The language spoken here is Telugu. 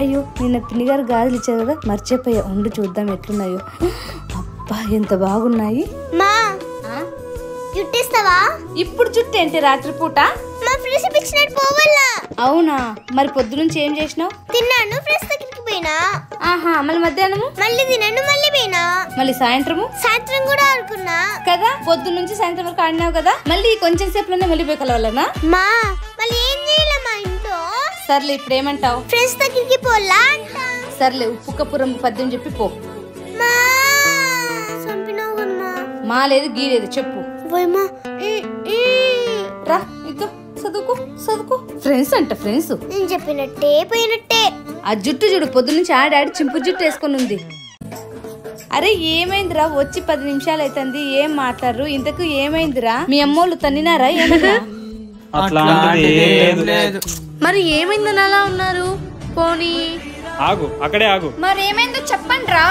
అయ్యో నిన్న పిన్నిగారు గాజులు ఇచ్చారు కదా, మర్చిపోయా. ఉండి చూద్దాం ఎట్లున్నాయో. అబ్బా ఎంత బాగున్నాయి. జుట్టిస్తావా? ఇప్పుడు జుట్టు ఏంటి రాత్రిపూట? మా ఫ్రెండ్స్ పిలిచినట్టు పోవాలా? అవునా, మరి పొద్దు నుంచి ఏం చేసినావు? తిన్నాను, ఫ్రెండ్స్ దగ్గరికి పోయినా. ఆహా, మళ్ళీ మధ్యాహ్నము? మళ్ళీ తిన్నాను, మళ్ళీ పోయినా. మళ్ళీ సాయంత్రము? సాయంత్రం కూడా ఆడుకున్నా కదా. పొద్దు నుంచి సాయంత్రం వరకు ఆడినావు కదా, మళ్ళీ కొంచెం సేపులోనే మళ్ళీ పోయి కలవాలనా? మా మళ్ళీ ఏం చేయాలి మా ఇంట్లో? సర్లే ఇప్పుడు ఏమంటావు? ఫ్రెండ్స్ దగ్గరికి పోలా అంట. సర్లే ఉప్పు కప్పురం పద్యం చెప్పి పో. మా లేదు గీ లేదు చెప్పు. రా ఇద్దు చదువుకో చదువుకో. ఫ్రెండ్స్ అంట ఫ్రెండ్స్. నేను చెప్పినట్టే పోయినట్టే. ఆ జుట్టు చూడు, పొద్దు నుంచి ఆడాడి చింపు జుట్టు వేసుకొని ఉంది. అరే ఏమైందిరా, వచ్చి 10 నిమిషాలు అవుతుంది, ఏం మాట్లాడరు? ఇంతకు ఏమైందిరా? మీ అమ్మోళ్ళు తన్నినారా ఏమన్నా? మరి ఏమైందని అలా ఉన్నారు? పోనీ ఆగు, అక్కడే ఆగు. మరి ఏమైందో చెప్పండి రా.